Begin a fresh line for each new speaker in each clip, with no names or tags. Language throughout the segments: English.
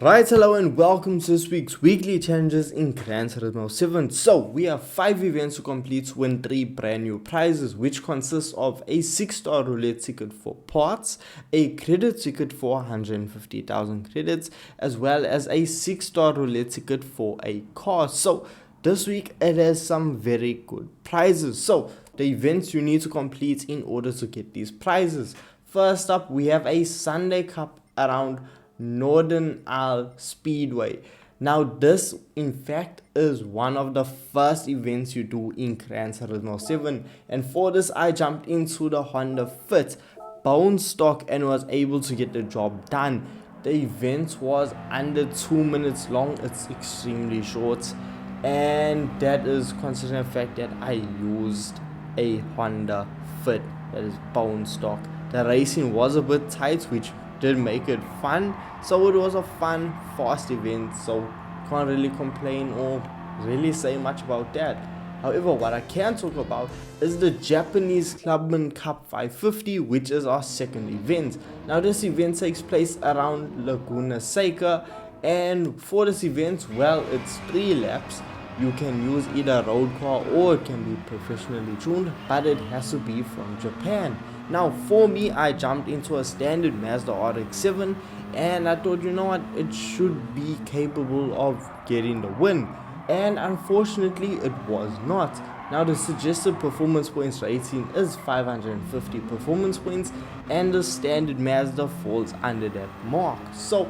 Right, hello and welcome to this week's weekly challenges in Gran Turismo 7. So, we have 5 events to complete to win 3 brand new prizes, which consists of a 6-star roulette ticket for parts, a credit ticket for 150,000 credits, as well as a 6-star roulette ticket for a car. So, this week it has some very good prizes. So, the events you need to complete in order to get these prizes. First up, we have a Sunday Cup around Northern Isle Speedway. Now, this in fact is one of the first events you do in Gran Turismo 7, and for this, I jumped into the Honda Fit bone stock and was able to get the job done. The event was under 2 minutes long, it's extremely short, and that is considering the fact that I used a Honda Fit that is bone stock. The racing was a bit tight, which did make it fun, so it was a fun, fast event, so can't really complain or really say much about that. However, what I can talk about is the Japanese Clubman Cup 550, which is our second event. Now, this event takes place around Laguna Seca, and for this event, well, it's 3 laps. You can use either a road car or it can be professionally tuned, but it has to be from Japan. Now, for me, I jumped into a standard Mazda RX-7 and I thought, you know what, it should be capable of getting the win. And unfortunately, it was not. Now, the suggested performance points rating is 550 performance points, and the standard Mazda falls under that mark. So,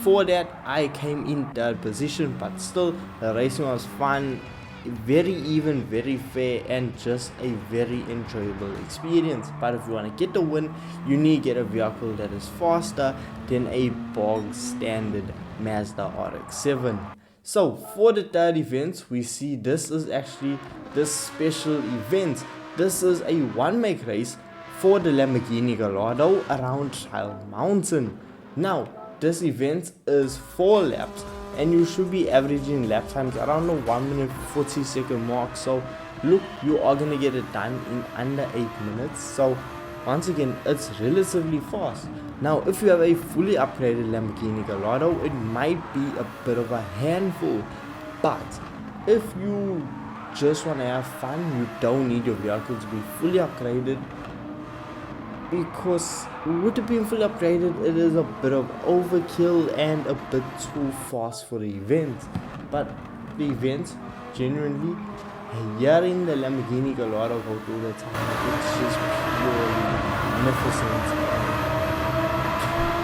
for that, I came in 3rd position, but still, the racing was fun, very even, very fair, and just a very enjoyable experience. But if you want to get the win, you need to get a vehicle that is faster than a bog standard Mazda RX-7. So for the 3rd event, we see this is actually this special event. This is a one-make race for the Lamborghini Gallardo around Trial Mountain. Now, this event is 4 laps, and you should be averaging lap times around the 1 minute 40 second mark. So look, you are gonna get it done in under 8 minutes. So once again, it's relatively fast. Now, if you have a fully upgraded Lamborghini Gallardo, it might be a bit of a handful, but if you just want to have fun, you don't need your vehicle to be fully upgraded, because with it being fully upgraded, it is a bit of overkill and a bit too fast for the event. But the event, genuinely, hearing the Lamborghini Gallardo go through the time, it's just purely magnificent.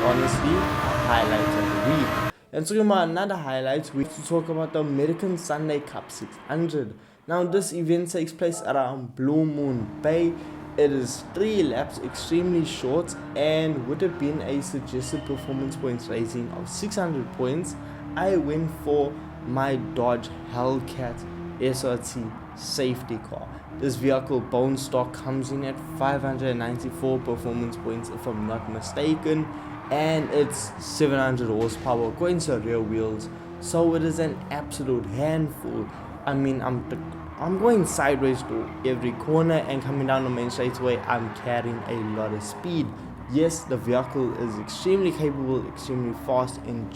Honestly, a highlight of the week. And talking about another highlight, we have to talk about the American Sunday Cup 600. Now, this event takes place around Blue Moon Bay. It is 3 laps, extremely short, and with it being a suggested performance points rating of 600 points, I went for my Dodge Hellcat SRT safety car. This vehicle bone stock comes in at 594 performance points if I'm not mistaken, and it's 700 horsepower going to rear wheels, so it is an absolute handful. I mean, I'm going sideways to every corner, and coming down the main straightaway, I'm carrying a lot of speed. Yes, the vehicle is extremely capable, extremely fast, and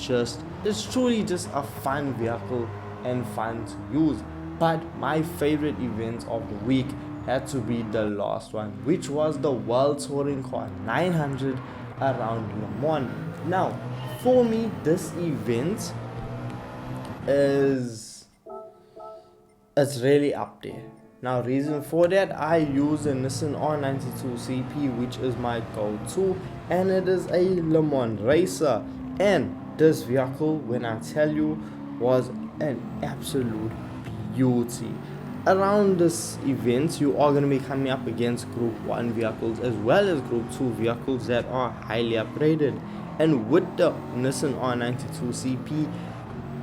it's truly just a fun vehicle and fun to use. But my favorite event of the week had to be the last one, which was the World Touring Car 900 around Le Mans. Now, for me, this event it's really up there. Now, reason for that, I use a Nissan R92 CP, which is my go-to, and it is a Le Mans racer. And this vehicle, when I tell you, was an absolute beauty. Around this event, you are going to be coming up against Group 1 vehicles as well as Group 2 vehicles that are highly upgraded. And with the Nissan R92 CP,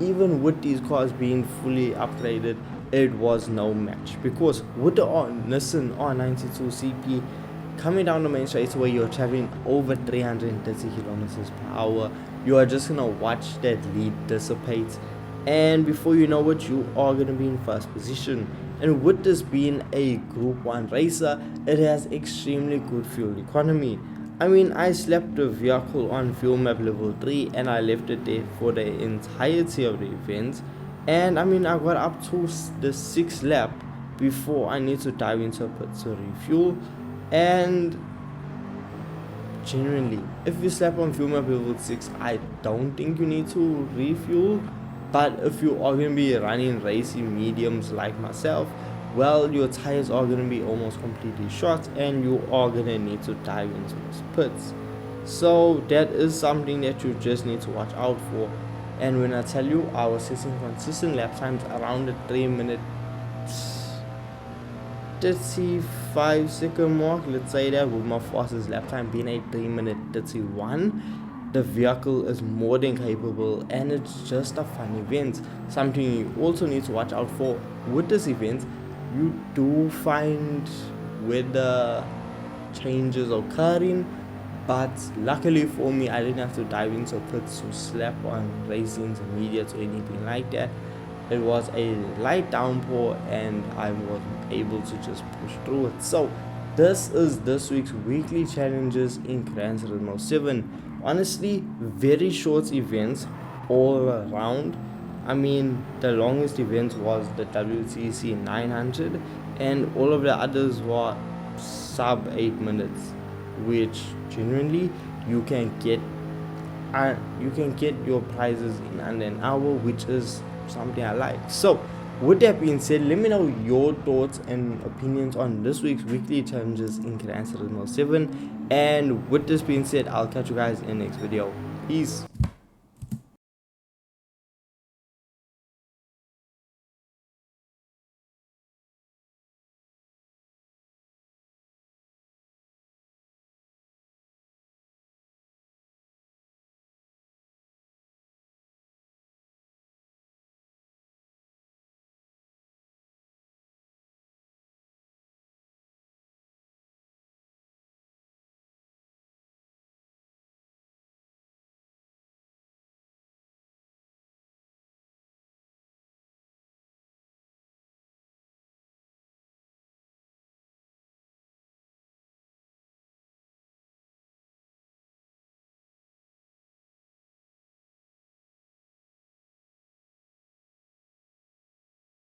even with these cars being fully upgraded, it was no match, because with the Nissan R92 CP, coming down the main straightaway, you're traveling over 330 kilometers per hour. You are just gonna watch that lead dissipate, and before you know it, you are gonna be in first position. And with this being a Group 1 racer, it has extremely good fuel economy. I mean, I slapped the vehicle on fuel map level 3 and I left it there for the entirety of the event. And I mean, I got up to the 6th lap before I need to dive into a pit to refuel. And genuinely, if you slap on fuel map level 6, I don't think you need to refuel. But if you are going to be running racing mediums like myself, well, your tires are going to be almost completely shot and you are going to need to dive into those pits. So that is something that you just need to watch out for. And when I tell you I was setting consistent lap times around the 3 minute 35-second mark, let's say that, with my fastest lap time being a 3 minute 31, the vehicle is more than capable and it's just a fun event. Something you also need to watch out for with this event, you do find weather changes occurring, but luckily for me I didn't have to dive into pits to slap on racing intermediates or anything like that. It was a light downpour and I was able to just push through it. So this is this week's weekly challenges in Gran Turismo 7. Honestly, very short events all around. I mean, the longest event was the WTC 900 and all of the others were sub 8 minutes, which genuinely you can get your prizes in under an hour, which is something I like. So with that being said, let me know your thoughts and opinions on this week's weekly challenges in Gran Turismo 7. And with this being said, I'll catch you guys in the next video. Peace.